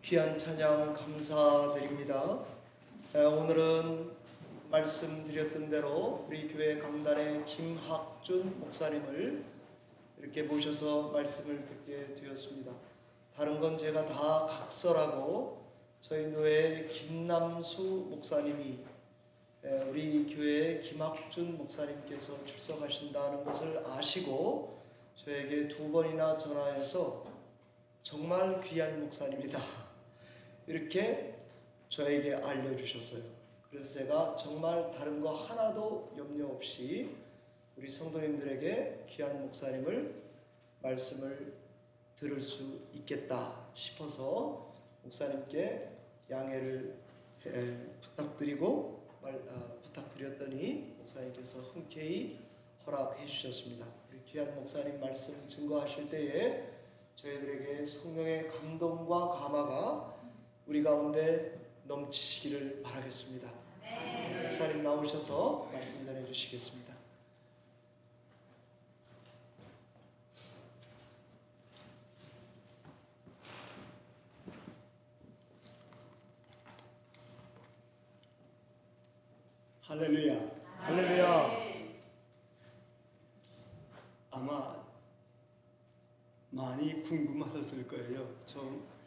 귀한 찬양 감사드립니다. 오늘은 말씀드렸던 대로 우리 교회 강단의 김학준 목사님을 이렇게 모셔서 말씀을 듣게 되었습니다. 다른 건 제가 다 각설하고 저희 교회 김남수 목사님이 우리 교회에 김학준 목사님께서 출석하신다는 것을 아시고 저에게 2번이나 전화해서 정말 귀한 목사님이다 이렇게 저에게 알려주셨어요. 그래서 제가 정말 다른 거 하나도 염려 없이 우리 성도님들에게 귀한 목사님을 말씀을 들을 수 있겠다 싶어서 목사님께 양해를 부탁드렸더니 목사님께서 흔쾌히 허락해 주셨습니다. 우리 귀한 목사님 말씀 증거하실 때에 저희들에게 성령의 감동과 감화가 우리 가운데 넘치시기를 바라겠습니다. 목사님 나오셔서 말씀 전해 주시겠습니다. 할렐루야. 할렐루야. 아마 많이 궁금하셨을 거예요. 좀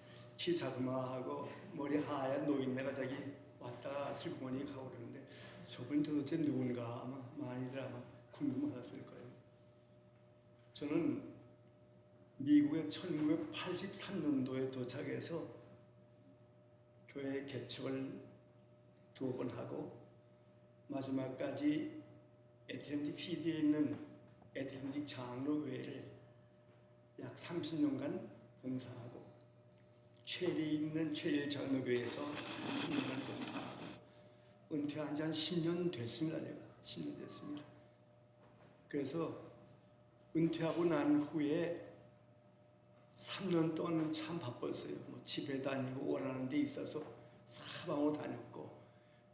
키 자그마하고 머리 하얀 노인네가 저기 왔다 슬그머니 가고 그러는데 저분이 도대체 누군가 아마 많이들 아마 궁금하셨을 거예요. 저는 미국에 1983년도에 도착해서 교회 개척을 2번 하고 마지막까지 애틀랜틱 시티에 있는 애틀랜틱 장로교회를 약 30년간 봉사하고 최리에 있는 최리 장로교회에서 3년간 봉사하고 은퇴한 지 한 10년 됐습니다. 제가 10년 됐습니다. 그래서 은퇴하고 난 후에 3년 동안은 참 바빴어요. 뭐 집에 다니고 오라는 데 있어서 사방으로 다녔고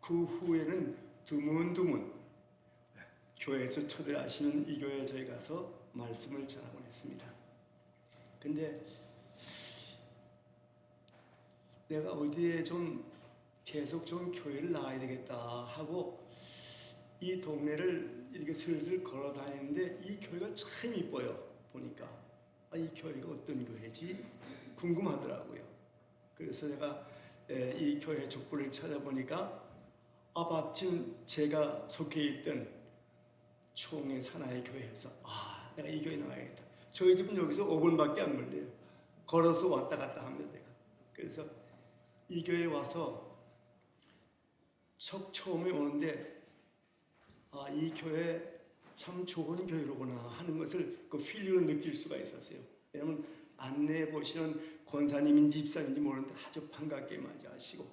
그 후에는 드문드문 교회에서 초대하시는 이 교회에 저희 가서 말씀을 전하곤 했습니다. 근데 내가 어디에 좀 계속 좀 교회를 나가야 되겠다 하고 이 동네를 이렇게 슬슬 걸어 다니는데 이 교회가 참 이뻐요. 보니까 이 교회가 어떤 교회지 궁금하더라고요. 그래서 내가 이 교회 족보를 찾아보니까 마침 제가 속해 있던 총회 산하의 교회에서 내가 이 교회 나가야겠다. 저희 집은 여기서 5분밖에 안 걸려요. 걸어서 왔다 갔다 합니다. 제가. 그래서 이 교회에 와서 처음에 오는데 이 교회 참 좋은 교회로구나 하는 것을 그 필리로 느낄 수가 있었어요. 왜냐하면 안내해 보시는 권사님인지 집사님인지 모르는데 아주 반갑게 맞이하시고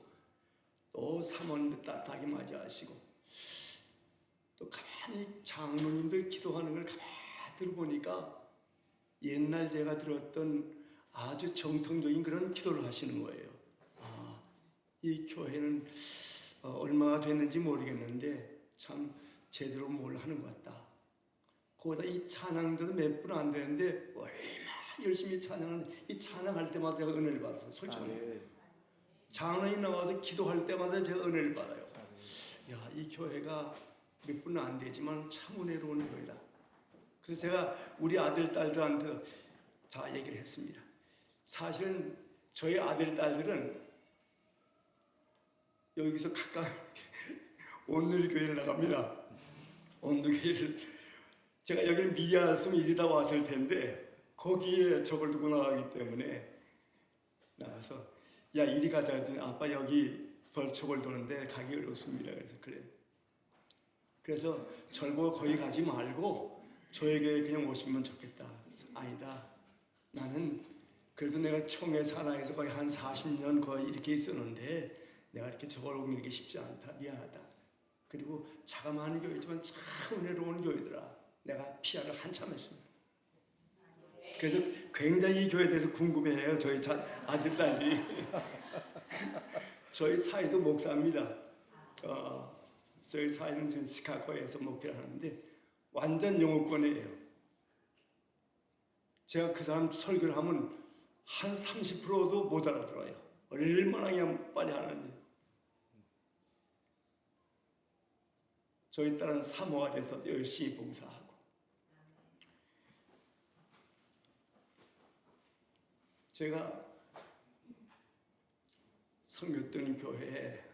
또 사모님도 따뜻하게 맞이하시고 또 가만히 장로님들 기도하는 걸 가만히 들어보니까 옛날 제가 들었던 아주 정통적인 그런 기도를 하시는 거예요. 이 교회는 얼마나 됐는지 모르겠는데 참 제대로 뭘 하는 것 같다. 거기다 이 찬양들은 몇 분 안 되는데 얼마나 열심히 찬양하는 이 찬양할 때마다 제가 은혜를 받았어요. 솔직히 장로님 나와서 기도할 때마다 제가 은혜를 받아요. 이 교회가 몇 분은 안 되지만 참 은혜로운 교회다. 그래서 제가 우리 아들 딸들한테 다 얘기를 했습니다. 사실은 저희 아들 딸들은 여기서 각각 온누리 교회를 나갑니다. 온누리 교회를 제가 여기를 미리 알았으면 이리 다 왔을 텐데 거기에 저걸 두고 나가기 때문에 나가서 이리 가자 했더니 아빠 여기 벌초걸 도는데 가기 어렵습니다. 그래서 그래. 그래서 절 보고 거기 가지 말고 저에게 그냥 오시면 좋겠다. 그래서 아니다. 나는 그래도 내가 총회 산하에서 거의 한 40년 거의 이렇게 있었는데 내가 이렇게 저걸 옮기는 게 쉽지 않다. 미안하다. 그리고 자그마한 교회지만 참 은혜로운 교회더라. 내가 피아를 한참 했습니다. 그래서 굉장히 이 교회에 대해서 궁금해해요. 저희 아들 딸들이. 저희 사이도 목사입니다. 저희 사이는 지금 시카고에서 목회를 하는데 완전 영어권이에요. 제가 그 사람 설교를 하면 한 30%도 못 알아들어요. 얼마나 그냥 빨리 하는지. 저희 딸은 사모가 돼서 열심히 봉사하고, 제가 성교동 교회에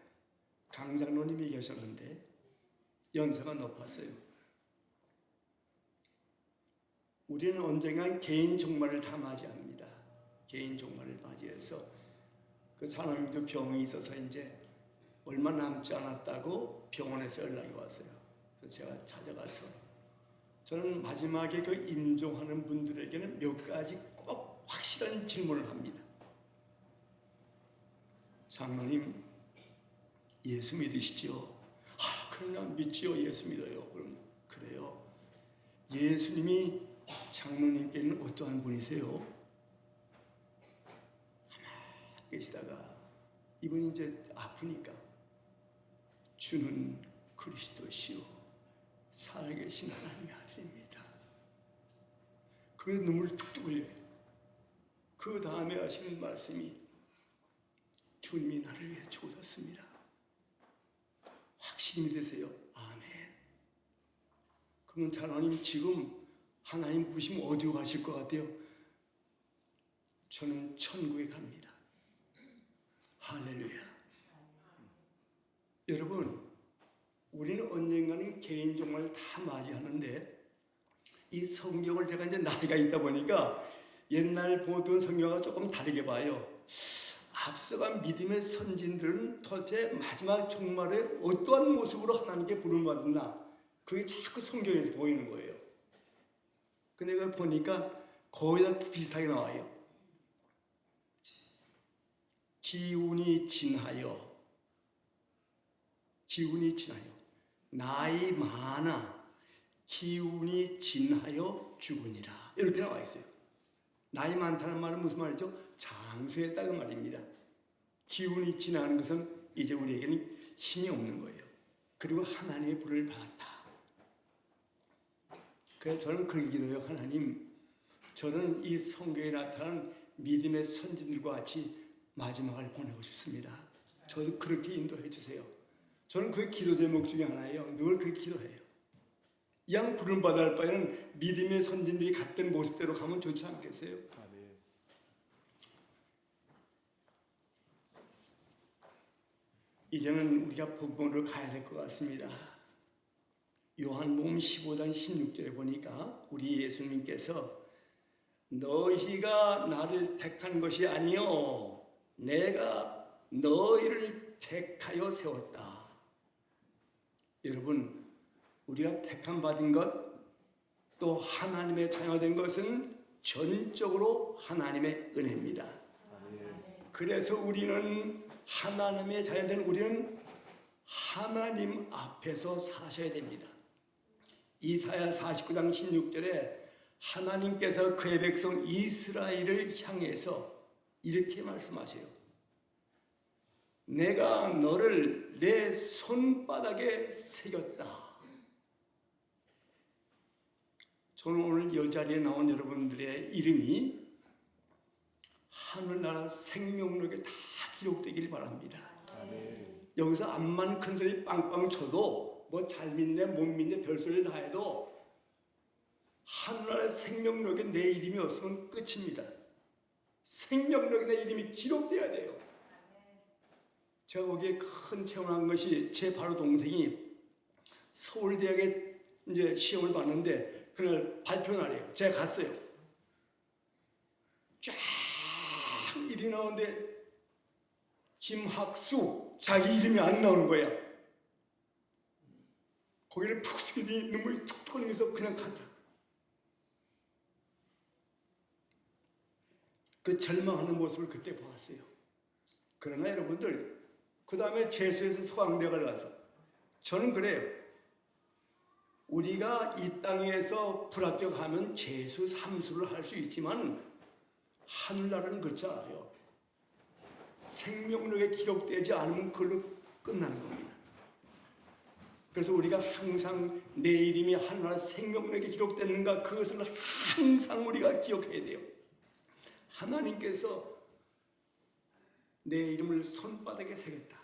강장로님이 계셨는데 연세가 높았어요. 우리는 언젠간 개인 종말을 다 맞이합니다. 개인 종말을 맞이해서 그 장로님도 병이 있어서 이제 얼마 남지 않았다고 병원에서 연락이 왔어요. 그래서 제가 찾아가서 저는 마지막에 그 임종하는 분들에게는 몇 가지 꼭 확실한 질문을 합니다. 장로님, 예수 믿으시죠? 그럼 난 믿지요. 예수 믿어요. 그럼 그래요. 예수님이 장로님께는 어떠한 분이세요? 가만히 계시다가 이분이 이제 아프니까 주는 그리스도시요 살아계신 하나님의 아들입니다. 그래서 눈물이 툭툭 흘려요. 그 다음에 하시는 말씀이 주님이 나를 위해 죽으셨습니다. 확실히 믿으세요. 아멘. 그러면 하나님 지금 하나님 부시면 어디로 가실 것 같아요? 저는 천국에 갑니다. 할렐루야. 여러분, 우리는 언젠가는 개인 종말을 다 맞이하는데 이 성경을 제가 이제 나이가 있다 보니까 옛날 보던 성경과 조금 다르게 봐요. 앞서간 믿음의 선진들은 도대체 마지막 종말에 어떠한 모습으로 하나님께 부름받았나, 그게 자꾸 성경에서 보이는 거예요. 근데 그걸 보니까 거의 다 비슷하게 나와요. 기운이 진하여 나이 많아 기운이 진하여 죽으니라, 이렇게 나와 있어요. 나이 많다는 말은 무슨 말이죠? 장수했다는 말입니다. 기운이 지나는 것은 이제 우리에게는 힘이 없는 거예요. 그리고 하나님의 불을 받았다. 그래서 저는 그렇게 기도해요. 하나님, 저는 이 성경에 나타난 믿음의 선진들과 같이 마지막을 보내고 싶습니다. 저도 그렇게 인도해 주세요. 저는 그게 기도 제목 중에 하나예요. 늘 그렇게 기도해요. 이왕 부름 받아야 할 바에는 믿음의 선진들이 갔던 모습대로 가면 좋지 않겠어요? 이제는 우리가 본문으로 가야 될 것 같습니다. 요한복음 15장 16절에 보니까 우리 예수님께서 너희가 나를 택한 것이 아니요 내가 너희를 택하여 세웠다. 여러분, 우리가 택함 받은 것, 또 하나님의 자녀된 것은 전적으로 하나님의 은혜입니다. 그래서 우리는 하나님의 자녀된 우리는 하나님 앞에서 사셔야 됩니다. 이사야 49장 16절에 하나님께서 그의 백성 이스라엘을 향해서 이렇게 말씀하세요. 내가 너를 내 손바닥에 새겼다. 저는 오늘 이 자리에 나온 여러분들의 이름이 하늘나라 생명록에 다 기록되길 바랍니다. 여기서 암만 큰 소리 빵빵 쳐도 뭐 잘 믿네 못 믿네 별소리 다 해도 하늘나라 생명록에 내 이름이 없으면 끝입니다. 생명록에 내 이름이 기록돼야 돼요. 제가 거기에 큰 체험한 것이 제 바로 동생이 서울대학에 이제 시험을 봤는데 그날 발표 날이에요. 제가 갔어요. 쫙 일이 나오는데 김학수 자기 이름이 안 나오는 거야. 거기를 푹 숙이더니 눈물이 툭툭 흘리면서 그냥 가더라고요. 그 절망하는 모습을 그때 보았어요. 그러나 여러분들, 그 다음에 재수에서 서강대학을 가서 저는 그래요. 우리가 이 땅에서 불합격하면 재수 3수를 할 수 있지만 하늘나라는 그렇지 않아요. 생명록에 기록되지 않으면 그걸로 끝나는 겁니다. 그래서 우리가 항상 내 이름이 하늘나라 생명록에 기록됐는가, 그것을 항상 우리가 기억해야 돼요. 하나님께서 내 이름을 손바닥에 새겼다.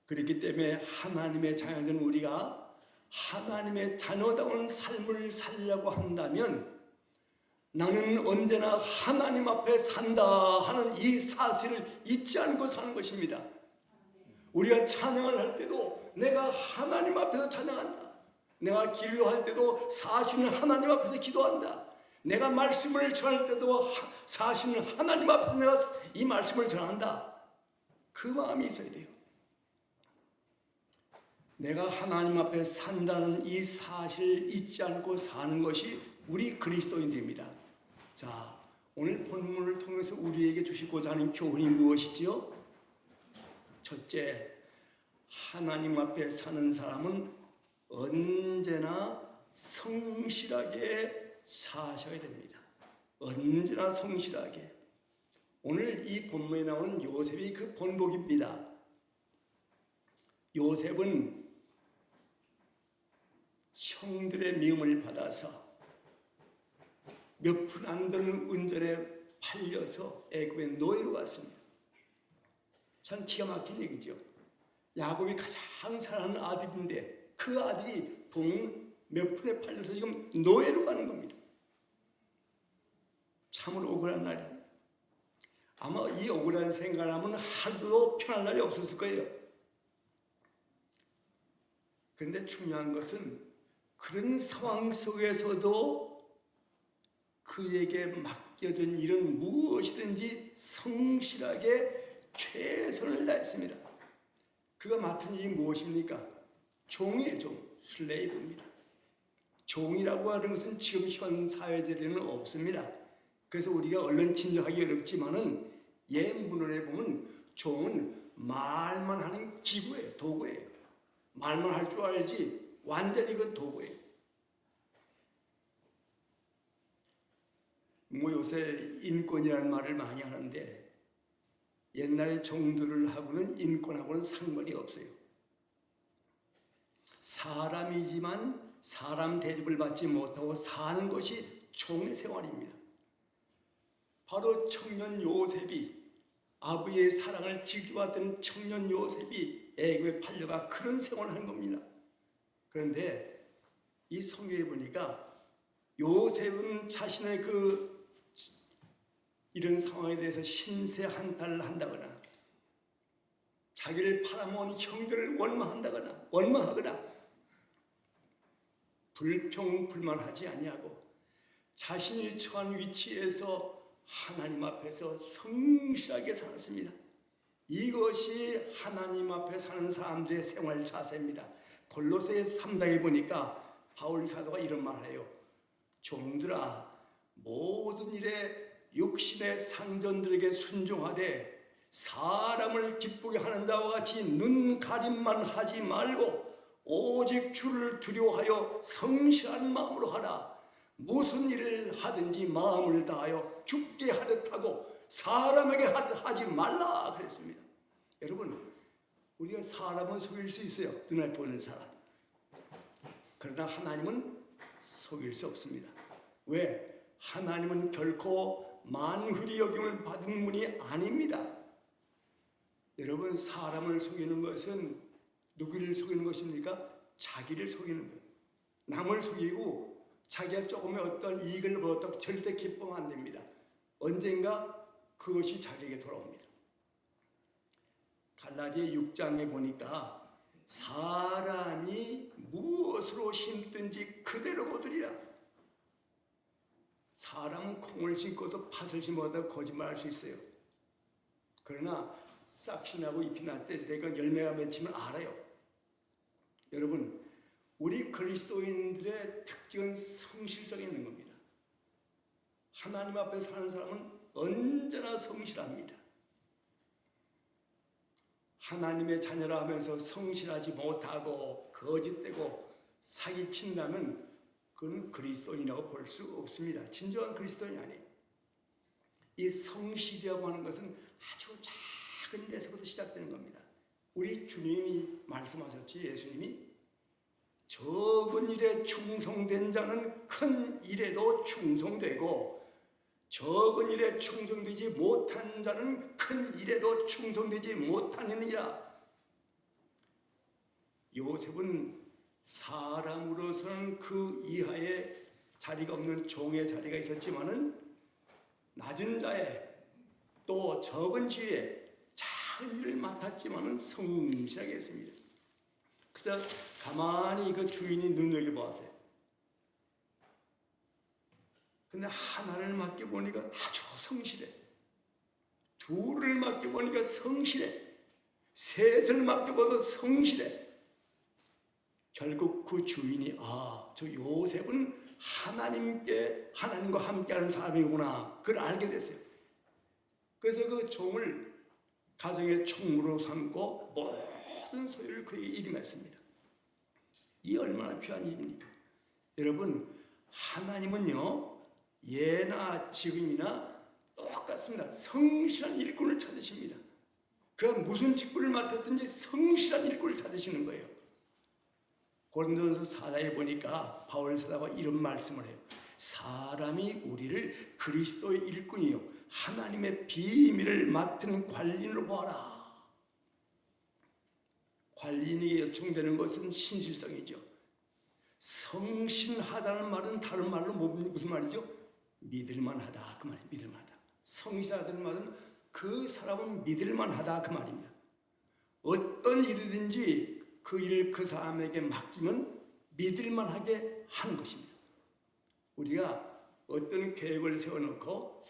그렇기 때문에 하나님의 자녀된 우리가 하나님의 자녀다운 삶을 살려고 한다면 나는 언제나 하나님 앞에 산다 하는 이 사실을 잊지 않고 사는 것입니다. 우리가 찬양을 할 때도 내가 하나님 앞에서 찬양한다. 내가 기도할 때도 사실은 하나님 앞에서 기도한다. 내가 말씀을 전할 때도 사실은 하나님 앞에서 내가 이 말씀을 전한다. 그 마음이 있어야 돼요. 내가 하나님 앞에 산다는 이 사실을 잊지 않고 사는 것이 우리 그리스도인들입니다. 자, 오늘 본문을 통해서 우리에게 주시고자 하는 교훈이 무엇이지요? 첫째, 하나님 앞에 사는 사람은 언제나 성실하게 사셔야 됩니다. 언제나 성실하게. 오늘 이 본문에 나오는 요셉이 그 본복입니다. 요셉은 형들의 미움을 받아서 몇 푼 안 되는 은전에 팔려서 애굽의 노예로 갔습니다. 참 기가 막힌 얘기죠. 야곱이 가장 사랑하는 아들인데 그 아들이 돈 몇 푼에 팔려서 지금 노예로 가는 겁니다. 참으로 억울한 날이에요. 아마 이 억울한 생각을 하면 하루도 편할 날이 없었을 거예요. 그런데 중요한 것은 그런 상황 속에서도 그에게 맡겨진 일은 무엇이든지 성실하게 최선을 다했습니다. 그가 맡은 일이 무엇입니까? 종이에요. 종, 슬레이브입니다. 종이라고 하는 것은 지금 현 사회제도에는 없습니다. 그래서 우리가 얼른 짐작하기 어렵지만은 옛 문헌에 보면 종은 말만 하는 기구예요. 도구예요. 말만 할 줄 알지 완전히 그 도구예요. 뭐 요새 인권이라는 말을 많이 하는데 옛날에 종들을 하고는 인권하고는 상관이 없어요. 사람이지만 사람 대접을 받지 못하고 사는 것이 종의 생활입니다. 바로 청년 요셉이 아버지의 사랑을 지켜왔던 청년 요셉이 애굽에 팔려가 그런 생활을 한 겁니다. 그런데 이 성경에 보니까 요셉은 자신의 이런 상황에 대해서 신세 한탄을 한다거나 자기를 팔아먹은 형들을 원망하거나 불평불만하지 아니하고 자신이 처한 위치에서 하나님 앞에서 성실하게 살았습니다. 이것이 하나님 앞에 사는 사람들의 생활 자세입니다. 골로새 3장에 보니까 바울 사도가 이런 말을 해요. 종들아, 모든 일에 육신의 상전들에게 순종하되 사람을 기쁘게 하는 자와 같이 눈 가림만 하지 말고 오직 주를 두려워하여 성실한 마음으로 하라. 무슨 일을 하든지 마음을 다하여 죽게 하듯 하고 사람에게 하듯 하지 말라 그랬습니다. 여러분, 우리가 사람은 속일 수 있어요. 눈에 보이는 사람. 그러나 하나님은 속일 수 없습니다. 왜? 하나님은 결코 만훌히 여김을 받은 분이 아닙니다. 여러분, 사람을 속이는 것은 누구를 속이는 것입니까? 자기를 속이는 거예요. 남을 속이고 자기가 조금의 어떤 이익을 얻었다고 절대 기뻐하면 안 됩니다. 언젠가 그것이 자기에게 돌아옵니다. 갈라디아 6장에 보니까 사람이 무엇으로 심든지 그대로 거두리라. 사람은 콩을 심고도 팥을 심어도 거짓말할 수 있어요. 그러나 싹이 나고 잎이 날 때 내가 열매가 맺히면 알아요. 여러분, 우리 그리스도인들의 특징은 성실성이 있는 겁니다. 하나님 앞에 사는 사람은 언제나 성실합니다. 하나님의 자녀라 하면서 성실하지 못하고 거짓되고 사기친다면 그건 그리스도인이라고 볼 수 없습니다. 진정한 그리스도인이 아니에요. 이 성실이라고 하는 것은 아주 작은 데서부터 시작되는 겁니다. 우리 주님이 말씀하셨지, 예수님이 적은 일에 충성된 자는 큰 일에도 충성되고 적은 일에 충성되지 못한 자는 큰 일에도 충성되지 못하느니라. 요셉은 사람으로서는 그 이하에 자리가 없는 종의 자리가 있었지만은 낮은 자에 또 적은 지위에 작은 일을 맡았지만은 성실하게 했습니다. 그래서 가만히 그 주인이 눈여겨보았어요. 근데 하나를 맡겨보니까 아주 성실해. 둘을 맡겨보니까 성실해. 셋을 맡겨봐도 성실해. 결국 그 주인이 저 요셉은 하나님과 함께하는 사람이구나, 그걸 알게 됐어요. 그래서 그 종을 가정의 총무로 삼고 모든 소유를 그에게 일임했습니다. 이 얼마나 귀한 일입니까? 여러분, 하나님은요 예나 지금이나 똑같습니다. 성실한 일꾼을 찾으십니다. 그가 무슨 직분을 맡았든지 성실한 일꾼을 찾으시는 거예요. 고린도전서 4장에 보니까 바울 사도가 이런 말씀을 해요. 사람이 우리를 그리스도의 일꾼이요 하나님의 비밀을 맡은 관리인으로 보아라. 관리인에게 요청되는 것은 신실성이죠. 성신하다는 말은 다른 말로 무슨 말이죠? 믿을만하다, 그 말이에요. 믿을만하다. 성실하다는 말은 그 사람은 믿을만하다, 그 말입니다. 어떤 일이든지 그 일을 그 사람에게 맡기면 믿을만하게 하는 것입니다. 우리가 어떤 계획을 세워놓고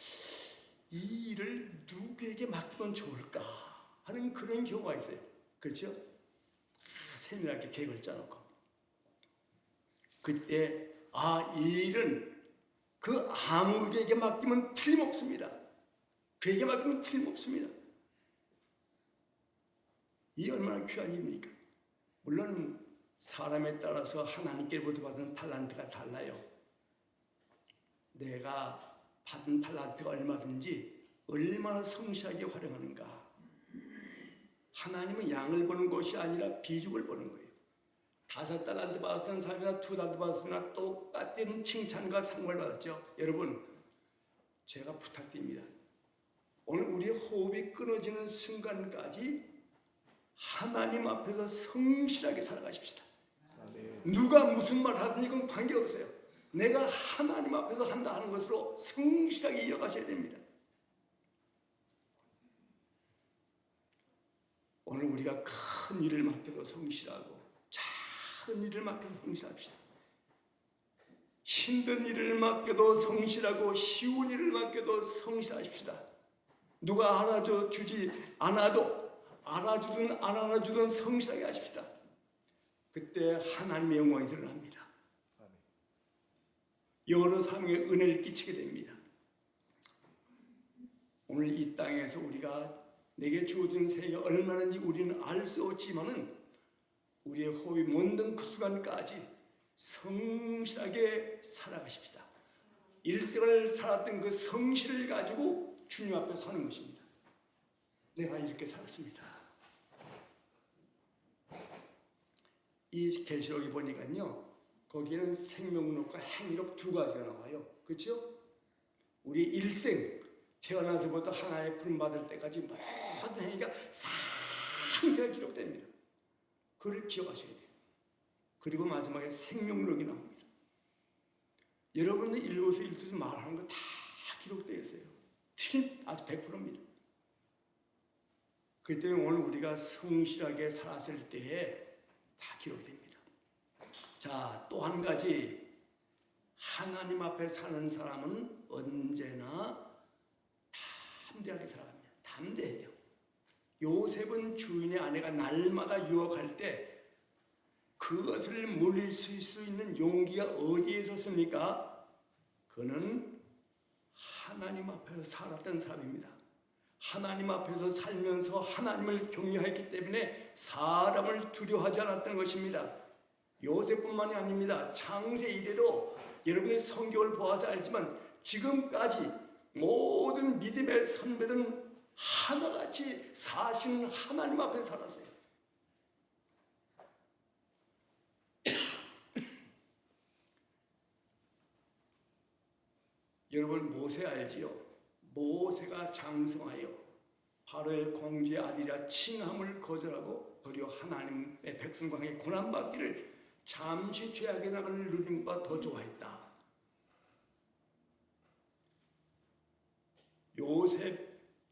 이 일을 누구에게 맡기면 좋을까 하는 그런 경우가 있어요. 그렇죠? 세밀하게 계획을 짜놓고 그때 이 일은 그 아무에게 맡기면 틀림없습니다. 그에게 맡기면 틀림없습니다. 이 얼마나 귀한 일입니까? 물론 사람에 따라서 하나님께로부터 받은 탈란트가 달라요. 내가 받은 탈란트가 얼마나 성실하게 활용하는가. 하나님은 양을 보는 것이 아니라 비중을 보는 거예요. 5달란트 받았던 사람이나 2달란트 받았으나 똑같은 칭찬과 상을 받았죠. 여러분, 제가 부탁드립니다. 오늘 우리의 호흡이 끊어지는 순간까지 하나님 앞에서 성실하게 살아가십시다. 누가 무슨 말 하든 이건 관계없어요. 내가 하나님 앞에서 한다 하는 것으로 성실하게 이어가셔야 됩니다. 오늘 우리가 큰 일을 맡겨도 성실하고 작은 일을 맡겨도 성실합시다. 힘든 일을 맡겨도 성실하고 쉬운 일을 맡겨도 성실하십시다. 누가 알아주지 않아도 알아주든 안 알아주든 성실하게 하십시다. 그때 하나님의 영광이 드러납니다. 여러 사람에게 은혜를 끼치게 됩니다. 오늘 이 땅에서 우리가 내게 주어진 세계가 얼마나인지 우리는 알 수 없지만은 우리의 호흡이 멎는 그 순간까지 성실하게 살아가십시다. 일생을 살았던 그 성실을 가지고 주님 앞에 서는 것입니다. 내가 이렇게 살았습니다. 이 계시록에 보니까요, 거기에는 생명록과 행위록 두 가지가 나와요. 그렇죠? 우리 일생 태어나서부터 하나의 부름 받을 때까지 모든 행위가 상세하게 기록됩니다. 그걸 기억하셔야 돼요. 그리고 마지막에 생명록이 나옵니다. 여러분들 일거수 일투 말하는 거 다 기록되어 있어요. 틀림 아주 100%입니다. 그렇기 때문에 오늘 우리가 성실하게 살았을 때에 다 기록됩니다. 자, 또 한 가지, 하나님 앞에 사는 사람은 언제나 담대하게 살아갑니다. 담대해요. 요셉은 주인의 아내가 날마다 유혹할 때 그것을 물릴 수 있는 용기가 어디에 있었습니까? 그는 하나님 앞에서 살았던 사람입니다. 하나님 앞에서 살면서 하나님을 경외했기 때문에 사람을 두려워하지 않았던 것입니다. 요셉뿐만이 아닙니다. 창세 이래로 여러분이 성경을 보아서 알지만 지금까지 모든 믿음의 선배들은 하나같이 사시는 하나님 앞에 살았어요. 여러분 모세 알지요? 모세가 장성하여 바로의 공주의 아들이라 칭함을 거절하고 도리어 하나님의 백성과 함께 고난받기를 잠시 죄악의 나그를 누린 것보다 더 좋아했다.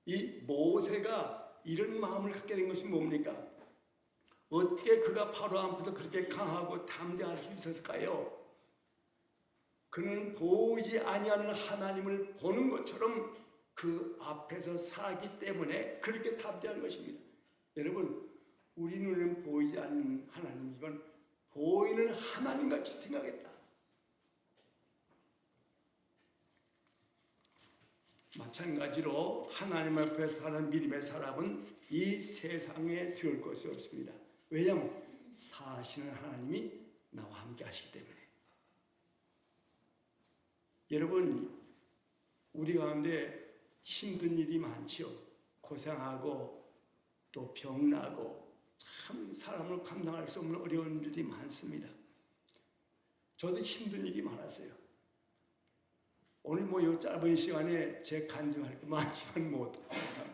이 모세가 이런 마음을 갖게 된 것이 뭡니까? 어떻게 그가 바로 앞에서 그렇게 강하고 담대할 수 있었을까요? 그는 보이지 아니하는 하나님을 보는 것처럼 그 앞에서 살기 때문에 그렇게 담대한 것입니다. 여러분, 우리 눈에는 보이지 않는 하나님이지만 보이는 하나님같이 생각했다. 마찬가지로 하나님 앞에 사는 믿음의 사람은 이 세상에 두려울 것이 없습니다. 왜냐하면 사시는 하나님이 나와 함께 하시기 때문에. 여러분, 우리 가운데 힘든 일이 많지요. 고생하고 또 병나고 참 사람으로 감당할 수 없는 어려운 일이 많습니다. 저도 힘든 일이 많았어요. 오늘 이 짧은 시간에 제 간증할 게 많지만 못합니다.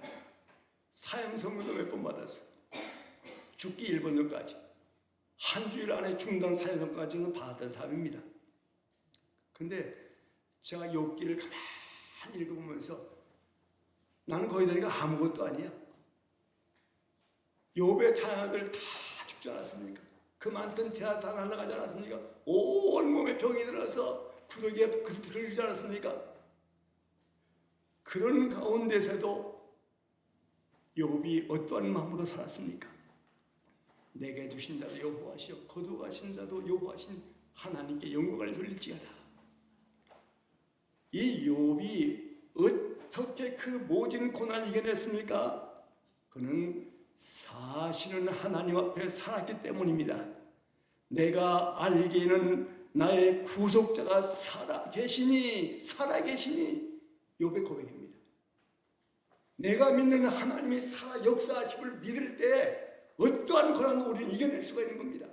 사형 선고도 몇 번 받았어요. 죽기 1번 전까지. 한 주일 안에 중단 사형 선고까지는 받았던 사람입니다. 근데 제가 욥기를 가만히 읽어보면서 나는 거기다가 아무것도 아니야. 욥의 자녀들 다 죽지 않았습니까? 그 많던 재산 다 날아가지 않았습니까? 온 몸에 병이 들어서 구더기에 들지 않았습니까? 그런 가운데서도 욥이 어떠한 마음으로 살았습니까? 내게 주신 자도 여호와시요 거두가신 자도 여호와신 하나님께 영광을 돌릴지어다. 이 욥이 어떻게 그 모진 고난을 이겨냈습니까? 그는 사시는 하나님 앞에 살았기 때문입니다. 내가 알기에는 나의 구속자가 살아계시니 욥의 고백입니다. 내가 믿는 하나님이 살아 역사하심을 믿을 때 어떠한 고난도 우리는 이겨낼 수가 있는 겁니다.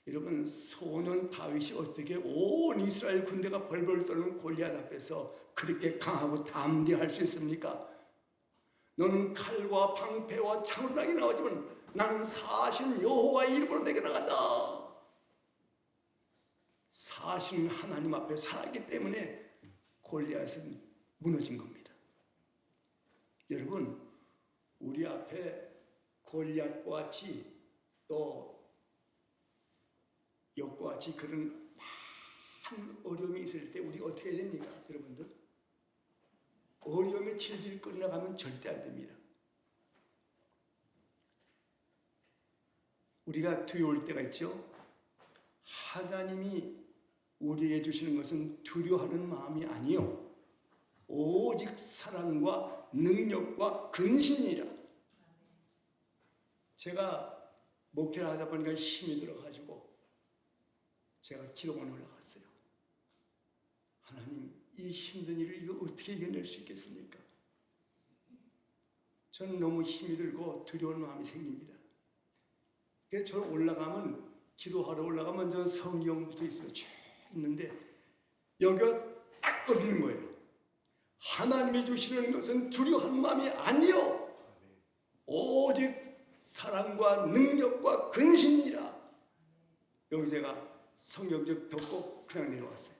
여러분, 소년 다윗이 어떻게 온 이스라엘 군대가 벌벌 떠는 골리앗 앞에서 그렇게 강하고 담대할 수 있습니까? 너는 칼과 방패와 창으로 나게 나오지만 나는 사신 여호와의 이름으로 내게 나간다. 사신 하나님 앞에 살았기 때문에 골리앗은 무너진 겁니다. 여러분, 우리 앞에 골리앗과 같이 또 욥과 같이 그런 많은 어려움이 있을 때 우리가 어떻게 해야 됩니까? 여러분들, 어려움에 질질 끌어가면 절대 안 됩니다. 우리가 두려울 때가 있죠. 하나님이 우리에게 주시는 것은 두려워하는 마음이 아니요 오직 사랑과 능력과 근신이라. 제가 목회를 하다 보니까 힘이 들어가지고 제가 기도원에 올라갔어요. 하나님, 이 힘든 일을 어떻게 이겨낼 수 있겠습니까? 저는 너무 힘이 들고 두려운 마음이 생깁니다. 그래서 저 올라가면, 기도하러 올라가면 저는 성경부터 있어요. 쭉 있는데 여기가 딱 걸리는 거예요. 하나님이 주시는 것은 두려워하는 마음이 아니요 오직 사랑과 능력과 근신이라. 여기 제가 성경적 덮고 그냥 내려왔어요.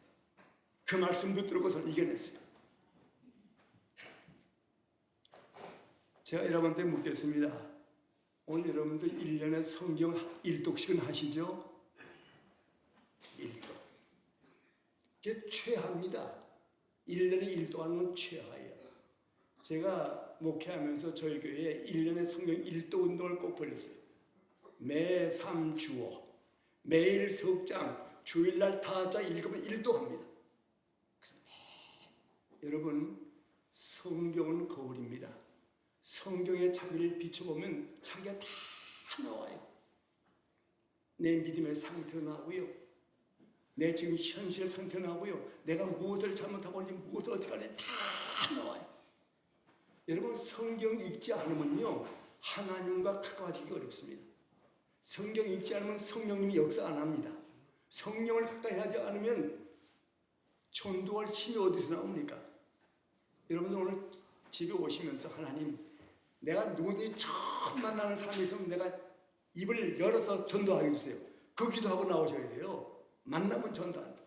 그 말씀 붙들고서 이겨냈어요. 제가 여러분한테 묻겠습니다. 오늘 여러분들 1년에 성경 1독씩은 하시죠? 1독. 그게 최하입니다. 1년에 1독 하는 건 최하예요. 제가 목회하면서 저희 교회에 1년에 성경 1독 운동을 꼭 벌였어요. 매 3주오. 매일 석장, 주일날 타자 읽으면 1독합니다. 여러분, 성경은 거울입니다. 성경에 자기를 비춰보면 자기가 다 나와요. 내 믿음의 상태도 나오고요. 내 지금 현실의 상태도 나오고요. 내가 무엇을 잘못하고 있는지 무엇을 어떻게 하는지 다 나와요. 여러분, 성경 읽지 않으면요 하나님과 가까워지기 어렵습니다. 성경 읽지 않으면 성령님이 역사 안 합니다. 성령을 확답하지 않으면 전도할 힘이 어디서 나옵니까? 여러분 오늘 집에 오시면서 하나님, 내가 누구든지 처음 만나는 사람이 있으면 내가 입을 열어서 전도하게 해주세요. 그 기도하고 나오셔야 돼요. 만나면 전도한다.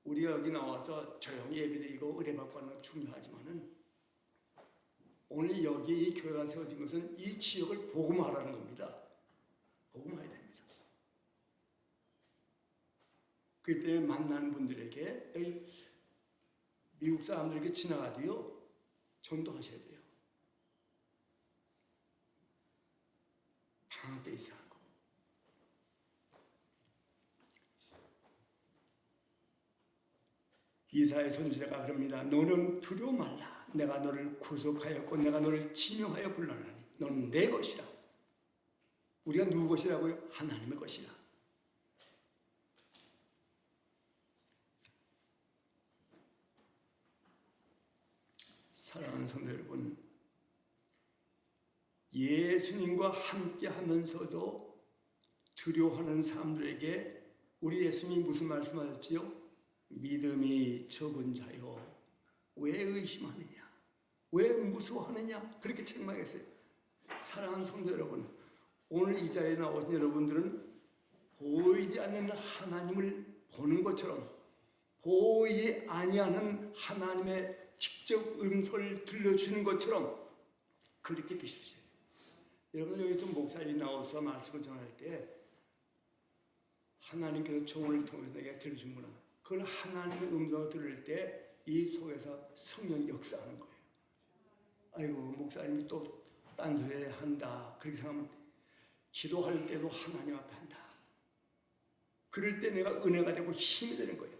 우리가 여기 나와서 조용히 예배드리고 의뢰받고 하는 건 중요하지만은 오늘 여기 이 교회가 세워진 것은 이 지역을 복음화하라는 겁니다. 복음화해야 됩니다. 그렇기 때문에 만나는 분들에게 여기 미국 사람들에게 지나가도요 전도하셔야 돼요. 방베이스 하고. 이사야 선지자가 그럽니다. 너는 두려워 말라. 내가 너를 구속하였고 내가 너를 지명하여 불러나니 너는 내 것이라. 우리가 누구 것이라고요? 하나님의 것이라. 사랑하는 성도 여러분, 예수님과 함께 하면서도 두려워하는 사람들에게 우리 예수님이 무슨 말씀하셨지요? 믿음이 적은 자요, 왜 의심하느냐? 왜 무서워하느냐? 그렇게 책망했어요. 사랑하는 성도 여러분, 오늘 이 자리에 나오신 여러분들은 보이지 않는 하나님을 보는 것처럼 보이지 아니하는 하나님의 직접 음성을 들려주는 것처럼 그렇게 계십시오. 여러분 여기 좀 목사님이 나와서 말씀을 전할 때 하나님께서 종을 통해서 내게 들려주는구나. 그걸 하나님의 음성을 들을 때 이 속에서 성령이 역사하는 거예요. 아이고 목사님이 또 딴소리 한다 그렇게 생각하면 기도할 때도 하나님 앞에 한다. 그럴 때 내가 은혜가 되고 힘이 되는 거예요.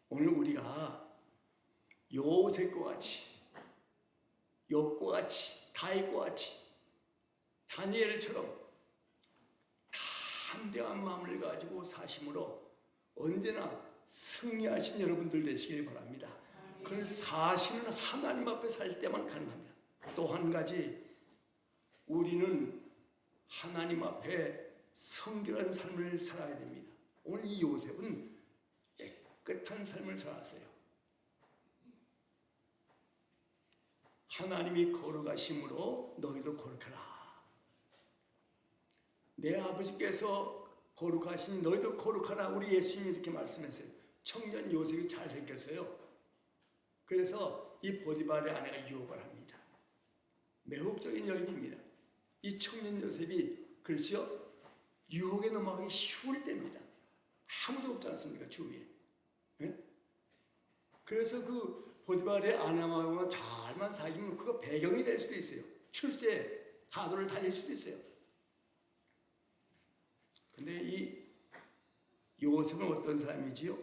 오늘 우리가 요셉과 같이 욥과 같이 다윗과 같이 다니엘처럼 담대한 마음을 가지고 사심으로 언제나 승리하신 여러분들 되시길 바랍니다. 그 사실은 하나님 앞에 살 때만 가능합니다. 또 한 가지, 우리는 하나님 앞에 성결한 삶을 살아야 됩니다. 오늘 이 요셉은 깨끗한 삶을 살았어요. 하나님이 거룩하심으로 너희도 거룩하라. 내 아버지께서 거룩하시니 너희도 거룩하라. 우리 예수님이 이렇게 말씀했어요. 청년 요셉이 잘생겼어요. 그래서 이 보디발의 아내가 유혹을 합니다. 매혹적인 여인입니다. 이 청년 요셉이 그렇죠? 유혹에 넘어가기 쉬울 때입니다. 아무도 없지 않습니까? 주위에. 네? 그래서 그 보디발의 아내와 잘만 사귀면 그거 배경이 될 수도 있어요. 출세 가도를 달릴 수도 있어요. 근데 이 요셉은 어떤 사람이지요?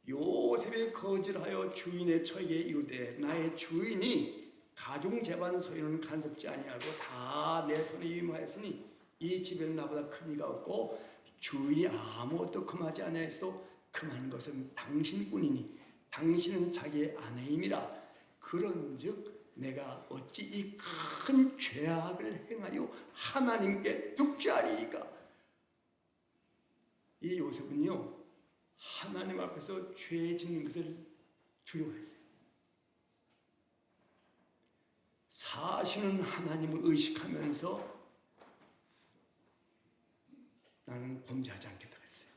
요셉이 거절하여 주인의 처에게 이르되 나의 주인이 가중 재반 소유는 간섭지 아니하고 다 내 손에 임하였으니 이 집에는 나보다 큰 이가 없고 주인이 아무것도 금하지 아니하였어도 금한 것은 당신뿐이니 당신은 자기의 아내임이라. 그런즉 내가 어찌 이 큰 죄악을 행하여 하나님께 득죄하리이까. 이 요셉은요 하나님 앞에서 죄 짓는 것을 두려워했어요. 사실은 하나님을 의식하면서 나는 범죄하지 않겠다 그랬어요.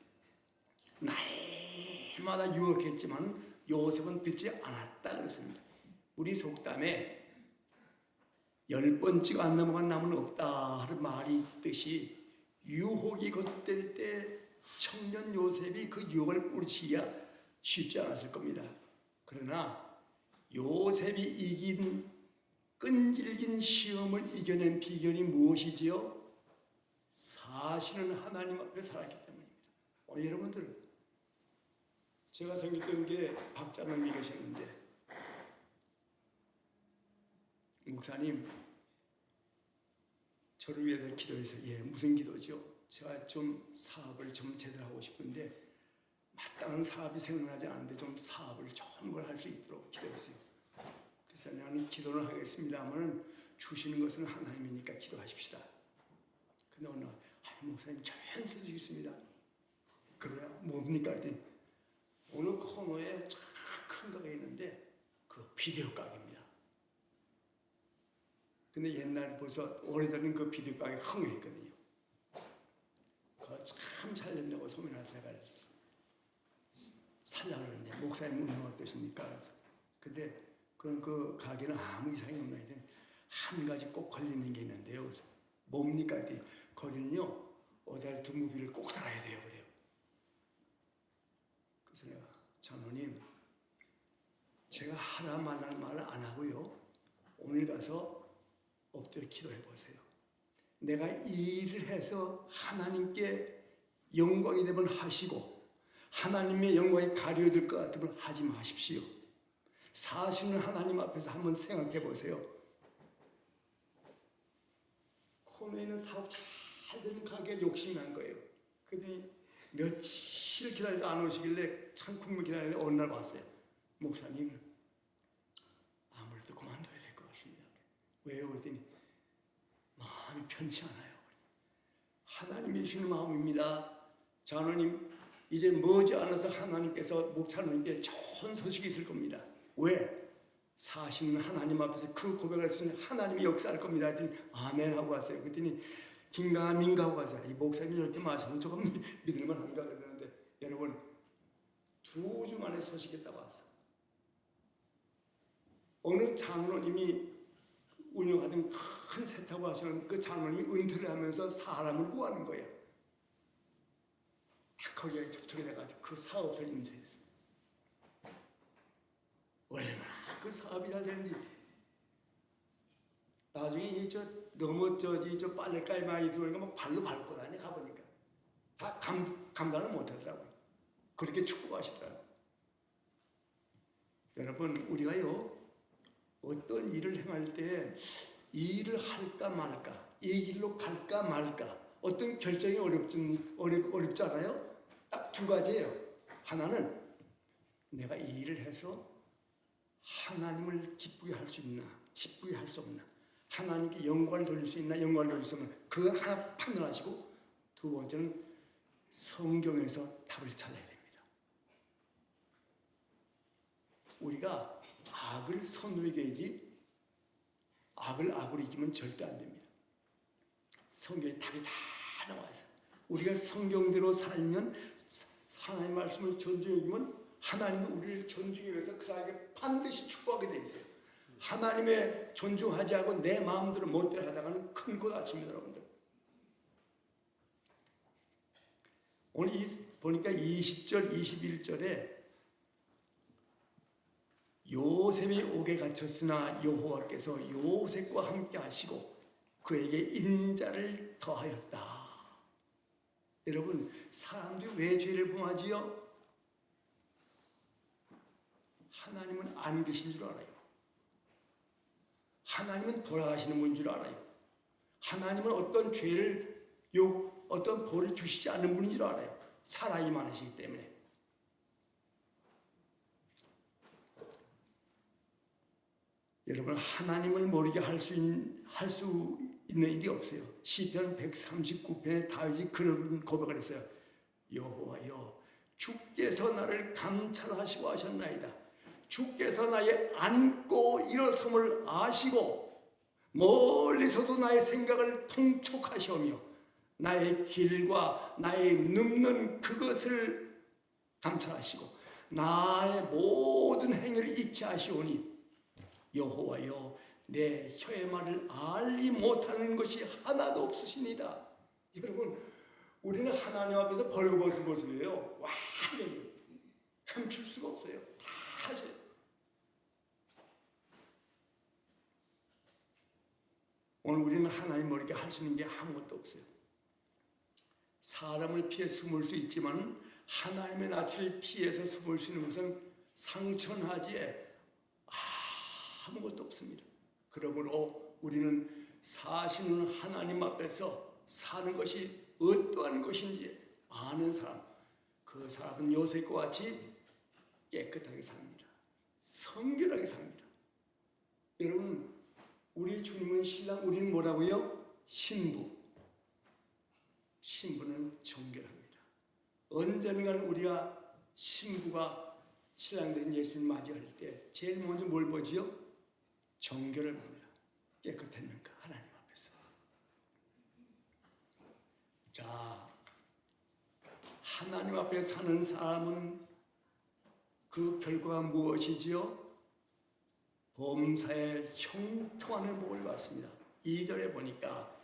날마다 유혹했지만 요셉은 듣지 않았다 그랬습니다. 우리 속담에 10번 안 넘어간 나무는 없다 하는 말이 있듯이 유혹이 거듭될 때 청년 요셉이 그 유혹을 뿌리치기가 쉽지 않았을 겁니다. 그러나 요셉이 이긴 끈질긴 시험을 이겨낸 비결이 무엇이지요? 사실은 하나님 앞에 살았기 때문입니다. 여러분들, 제가 생겼던 게 박장님이 계셨는데 목사님 저를 위해서 기도해서 무슨 기도죠? 제가 좀 사업을 좀 제대로 하고 싶은데 마땅한 사업이 생각나지 않는데 좀 사업을 좋은 걸 할 수 있도록 기도했어요. 그래서 나는 기도를 하겠습니다만 주시는 것은 하나님이니까 기도하십시다. 근데 어느 날 목사님 좋은 소식이 있습니다. 그래야 뭡니까? 어느 코너에 참 큰 가게 있는데 그 비디오 가게입니다. 근데 옛날 벌써 오래전에 그 비디오 가게 흥행했거든요. 그거 참 잘 된다고 소문나서 제가 살려고 했는데 목사님 운영 어떠십니까? 그래서 근데 그 가게는 아무 이상이 없나 했더니 한 가지 꼭 걸리는 게 있는데요. 그래서 뭡니까? 했더니 거기는요 어디에 등무비를 꼭 달아야 돼요. 그래요. 그래서 내가 장로님 제가 하라 말라는 말을 안 하고요. 오늘 가서 엎드려 기도해 보세요. 내가 이 일을 해서 하나님께 영광이 되면 하시고 하나님의 영광이 가려질 것 같으면 하지 마십시오. 사실은 하나님 앞에서 한번 생각해 보세요. 코너에 있는 사업 잘 되는 가게에 욕심이 난 거예요. 그랬더니 며칠 기다려도 안 오시길래 참 궁금히 기다리는데 어느 날 왔어요. 목사님 아무래도 그만둬야 될 것 같습니다. 왜요? 그랬더니 마음이 편치 않아요. 하나님이 주시는 마음입니다. 장로님 이제 머지않아서 하나님께서 목사님께 좋은 소식이 있을 겁니다. 왜? 사시는 하나님 앞에서 그 고백을 했으니 하나님이 역사할 겁니다. 했더니 아멘 하고 왔어요. 그랬더니 긴가민가 하고 왔어요. 이 목사님이 이렇게 말씀을 조금 믿을만한가 그러는데 여러분 2주 만에 소식이 있다고 왔어요. 어느 장로님이 운영하던 큰 세탁을 하시는 그 장로님이 은퇴를 하면서 사람을 구하는 거예요. 딱 거기에 접촉이 돼가지고 그 사업을 인수했어요. 얼마나 그 사업이 잘 되는지 나중에 이제 저 빨래가에 많이 들어오니까 막 발로 밟고 다녀 가보니까 다 감당을 못하더라고요. 그렇게 축복하시더라고요. 여러분 우리가요 어떤 일을 행할 때 이 일을 할까 말까, 이 길로 갈까 말까 어떤 결정이 어렵지 않아요? 딱 2가지예요. 하나는 내가 이 일을 해서 하나님을 기쁘게 할 수 있나, 기쁘게 할 수 없나, 하나님께 영광을 돌릴 수 있나, 영광을 돌릴 수 없나 그거 하나 판단하시고 2번째는 성경에서 답을 찾아야 됩니다. 우리가 악을 선으로 이겨야지 악을 악으로 이기면 절대 안 됩니다. 성경에 답이 다 나와 있어요. 우리가 성경대로 살면 하나님의 말씀을 존중하면 하나님은 우리를 존중하기 위해서 그 사람에게 반드시 축복하게 돼 있어요. 하나님의 존중하지 않고 내 마음대로 멋대로 하다가는 큰 코 다칩니다. 여러분들. 오늘 보니까 20절 21절에 요셉이 옥에 갇혔으나 여호와께서 요셉과 함께 하시고 그에게 인자를 더하였다. 여러분 사람들이 왜 죄를 범하지요? 하나님은 안 계신 줄 알아요. 하나님은 돌아가시는 분인 줄 알아요. 하나님은 어떤 죄를 어떤 벌을 주시지 않는 분인 줄 알아요. 사랑이 많으시기 때문에. 여러분 하나님을 모르게 할 수 있는 일이 없어요. 시편 139편에 다윗이 그런 고백을 했어요. 여호와여 주께서 나를 감찰하시고 하셨나이다. 주께서 나의 앉고 일어섬을 아시고 멀리서도 나의 생각을 통촉하시오며 나의 길과 나의 눕는 그것을 감찰하시고 나의 모든 행위를 익히 하시오니 여호와여 내 혀의 말을 알지 못하는 것이 하나도 없으시니다. 여러분 우리는 하나님 앞에서 벌거벗은 모습이에요. 완전히 감출 수가 없어요. 다 하셔요. 오늘 우리는 하나님 모르게 할 수 있는 게 아무것도 없어요. 사람을 피해 숨을 수 있지만 하나님의 낯을 피해서 숨을 수 있는 것은 상천하지에 아무것도 없습니다. 그러므로 우리는 사시는 하나님 앞에서 사는 것이 어떠한 것인지 아는 사람, 그 사람은 요셉과 같이 깨끗하게 삽니다. 성결하게 삽니다. 여러분, 우리 주님은 신랑, 우리는 뭐라고요? 신부. 신부는 정결합니다. 언젠간 우리가 신부가 신랑 된 예수님 맞이할 때 제일 먼저 뭘 보지요? 정결을 봅니다. 깨끗했는가 하나님 앞에서. 자, 하나님 앞에 사는 사람은 그 결과가 무엇이지요? 범사에 형통하는 복을 받습니다. 2절에 보니까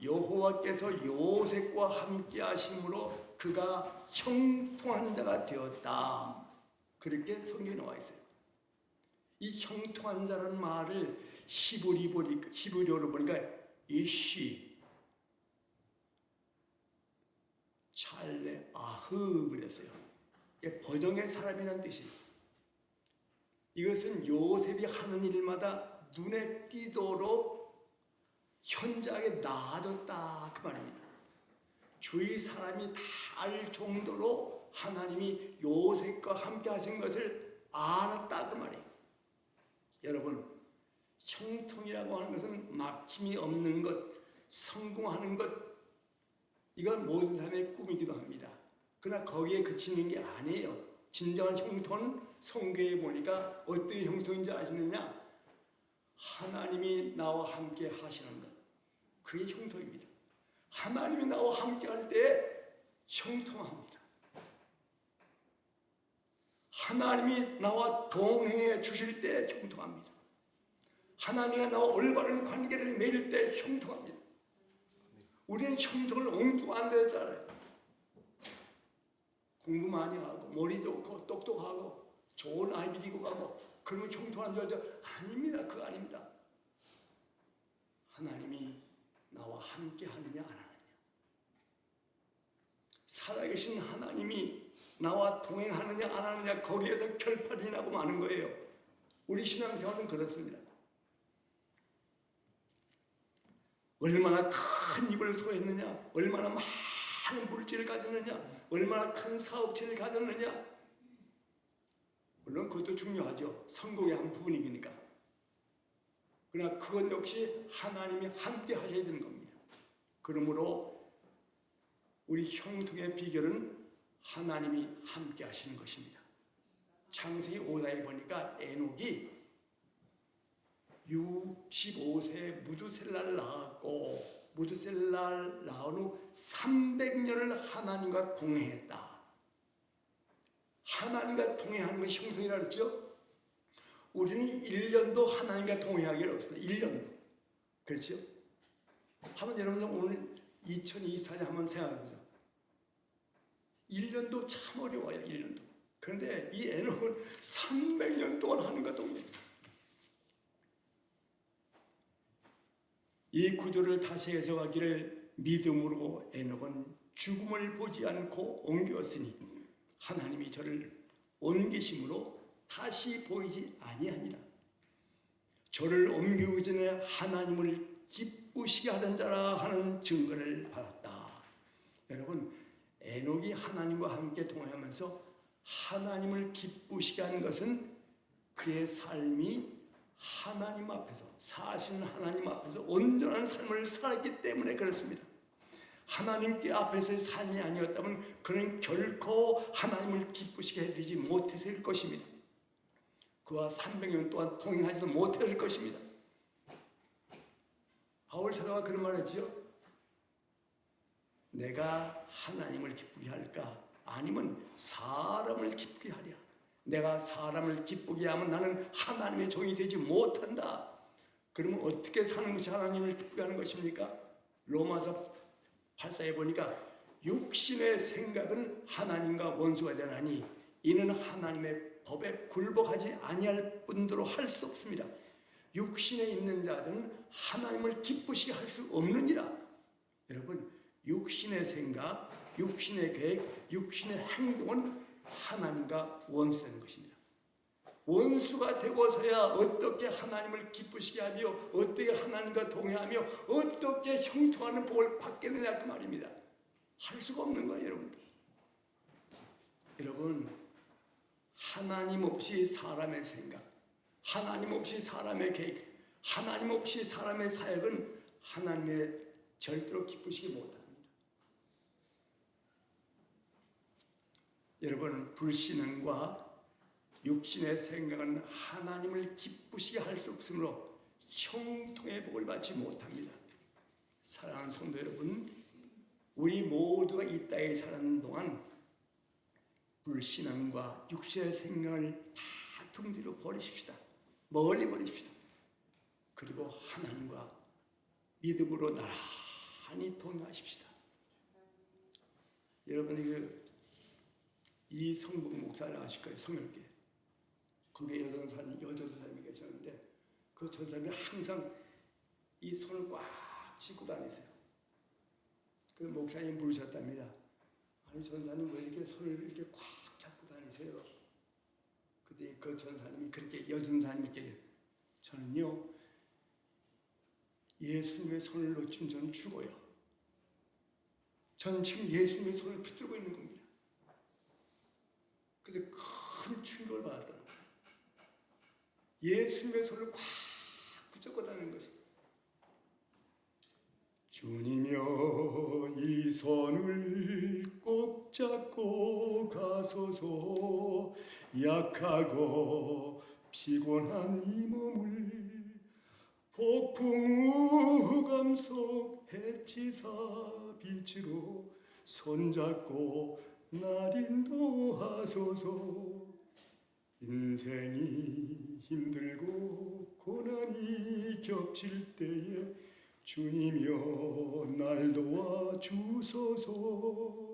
여호와께서 요셉과 함께 하심으로 그가 형통한 자가 되었다. 그렇게 성경에 나와 있어요. 이 형통한 자라는 말을 히브리어로 보니까 이시 찰레 아흐 그랬어요. 번영의 사람이라는 뜻이에요. 이것은 요셉이 하는 일마다 눈에 띄도록 현저하게 나아졌다 그 말입니다. 주위 사람이 다 알 정도로 하나님이 요셉과 함께 하신 것을 알았다 그 말이에요. 여러분, 형통이라고 하는 것은 막힘이 없는 것, 성공하는 것, 이건 모든 사람의 꿈이기도 합니다. 그러나 거기에 그치는 게 아니에요. 진정한 형통은 성경에 보니까 어떤 형통인지 아시느냐? 하나님이 나와 함께 하시는 것, 그게 형통입니다. 하나님이 나와 함께 할 때 형통합니다. 하나님이 나와 동행해 주실 때 형통합니다. 하나님과 나와 올바른 관계를 맺을 때 형통합니다. 우리는 형통을 엉뚱한 데 했잖아요. 공부 많이 하고 머리 좋고 똑똑하고 좋은 아이 데리고 가고 그러면 형통한 줄 알죠? 아닙니다. 그거 아닙니다. 하나님이 나와 함께 하느냐 안 하느냐, 살아계신 하나님이 나와 동행하느냐 안 하느냐, 거기에서 결판이 나고 마는 거예요. 우리 신앙생활은 그렇습니다. 얼마나 큰 입을 소했느냐, 얼마나 많은 물질을 가졌느냐, 얼마나 큰 사업체를 가졌느냐, 물론 그것도 중요하죠. 성공의 한 부분이니까. 그러나 그것 역시 하나님이 함께 하셔야 되는 겁니다. 그러므로 우리 형통의 비결은 하나님이 함께 하시는 것입니다. 창세기 5장에 보니까 에녹이 65세에 무드셀라를 낳았고, 무드셀라를 낳은 후 300년을 하나님과 동행했다. 하나님과 동행하는 것이 형통이라 그랬죠? 우리는 1년도 하나님과 동행하기가 없습니다. 1년도. 그렇죠? 한번 여러분 오늘 2024년 한번 생각해보세요. 1년도 참 어려워요. 1년도. 그런데 이 에녹은 300년 동안 하는가 동행했어요. 이 구조를 다시 해석하기를, 믿음으로 에녹은 죽음을 보지 않고 옮겼으니 하나님이 저를 옮기심으로 다시 보이지 아니하니라. 저를 옮기기 전에 하나님을 기쁘시게 하던 자라 하는 증거를 받았다. 여러분, 에녹이 하나님과 함께 동행하면서 하나님을 기쁘시게 하는 것은 그의 삶이 하나님 앞에서, 사신 하나님 앞에서 온전한 삶을 살았기 때문에 그렇습니다. 하나님께 앞에서의 삶이 아니었다면 그는 결코 하나님을 기쁘시게 해드리지 못했을 것입니다. 그와 300년 동안 동행하지도 못할 것입니다. 바울 사도가 그런 말을 했지요. 내가 하나님을 기쁘게 할까? 아니면 사람을 기쁘게 하랴. 내가 사람을 기쁘게 하면 나는 하나님의 종이 되지 못한다. 그러면 어떻게 사는 것이 하나님을 기쁘게 하는 것입니까? 로마서 8장에 보니까 육신의 생각은 하나님과 원수가 되나니 이는 하나님의 법에 굴복하지 아니할 뿐더러 할 수 없습니다. 육신에 있는 자들은 하나님을 기쁘시게 할 수 없느니라. 여러분, 육신의 생각, 육신의 계획, 육신의 행동은 하나님과 원수되는 것입니다. 원수가 되고서야 어떻게 하나님을 기쁘시게 하며 어떻게 하나님과 동행하며 어떻게 형통하는 복을 받겠느냐 그 말입니다. 할 수가 없는 거예요, 여러분들. 여러분, 하나님 없이 사람의 생각, 하나님 없이 사람의 계획, 하나님 없이 사람의 사역은 하나님의 절대로 기쁘시게 못합니다. 여러분, 불신앙과 육신의 생각은 하나님을 기쁘시게 할 수 없으므로 형통의 복을 받지 못합니다. 사랑하는 성도 여러분, 우리 모두가 이 땅에 사는 동안 불신앙과 육신의 생각을 다 등 뒤로 버리십시다. 멀리 버리십시다. 그리고 하나님과 믿음으로 나란히 동행하십시다. 여러분이 이 성북 목사를 아실 거예요. 성혈계. 거기에 여전사님이 계셨는데 그 전사님이 항상 이 손을 꽉 쥐고 다니세요. 그 목사님 물으셨답니다. 아니 전사님 왜 이렇게 손을 이렇게 꽉 잡고 다니세요? 그때 그 전사님이 그렇게 여전사님께 저는요 예수님의 손을 놓치면 저는 죽어요. 저는 지금 예수님의 손을 붙들고 있는 겁니다. 그래서 큰 충격을 받았더라고요. 예수님의 손을 꽉 붙잡고 다니는 것이. 주님여 이 손을 꼭 잡고 가소서. 약하고 피곤한 이 몸을 폭풍 우감 속 해치사 빛으로 손잡고 날 인도하소서. 인생이 힘들고 고난이 겹칠 때에 주님이여 날 도와주소서.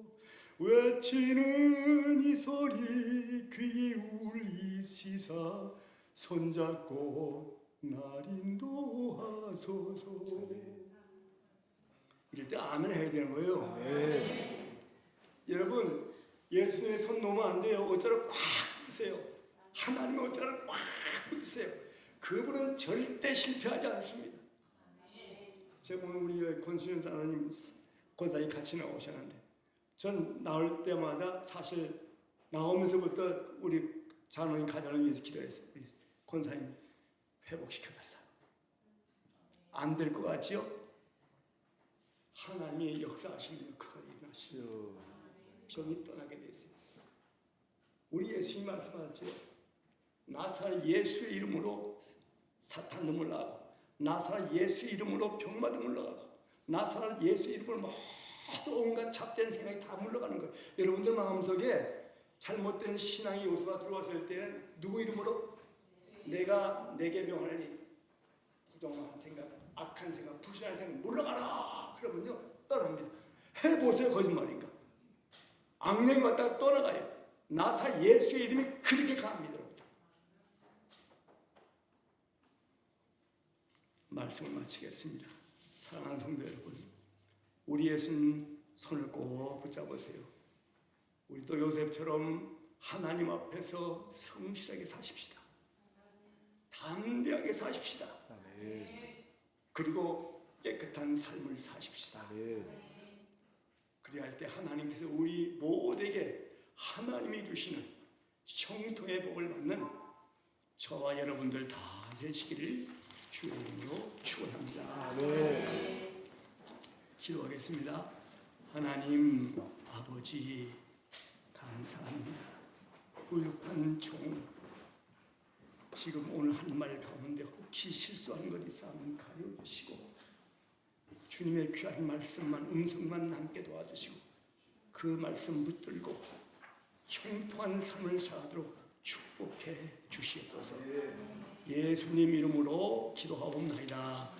외치는 이 소리 귀 울리시사 손잡고 날 인도하소서. 이럴 때 아멘 해야 되는 거예요. 여러분 예수님의 손 놓으면 안 돼요. 어쩌라 꽉 붙으세요. 하나님의 어쩌라 꽉 붙으세요. 그분은 절대 실패하지 않습니다. 제가 오늘 우리 권순현 장로님 권사님 같이 나오셨는데 전 나올 때마다 사실 나오면서부터 우리 장로님 가정을 위해서 기도했어요. 우리 권사님 회복시켜달라. 안 될 것 같지요? 하나님이 역사하시는 역사를 일어나시고 병이 떠나게 됐어요. 우리 예수님 말씀하셨죠. 나사렛 예수의 이름으로 사탄도 물러가고 나사렛 예수의 이름으로 병마도 물러가고 나사렛 예수의 이름으로 모두 온갖 잡된 생각이 다 물러가는 거예요. 여러분들 마음속에 잘못된 신앙의 요소가 들어왔을 때는 누구 이름으로? 내가 내게 명하니 부정한 생각, 악한 생각, 불신한 생각 물러가라. 그러면요 떠납니다. 해보세요. 거짓말인가? 악령이 왔다가 떠나가요. 나사 예수의 이름이 그렇게 강합니다. 말씀을 마치겠습니다. 사랑하는 성도 여러분, 우리 예수님 손을 꼭 붙잡으세요. 우리도 요셉처럼 하나님 앞에서 성실하게 사십시다. 담대하게 사십시다. 그리고 깨끗한 삶을 사십시다. 그리할 때 하나님께서 우리 모두에게 하나님이 주시는 형통의 복을 받는 저와 여러분들 다 되시기를 주의 이름으로 축원합니다. 기도하겠습니다. 하나님 아버지 감사합니다. 부족한 종 지금 오늘 한 말 가운데 혹시 실수한 것 있으면 가려주시고 주님의 귀한 말씀만 음성만 남게 도와주시고 그 말씀 붙들고 형통한 삶을 살도록 축복해 주시옵소서. 예수님 이름으로 기도하옵나이다.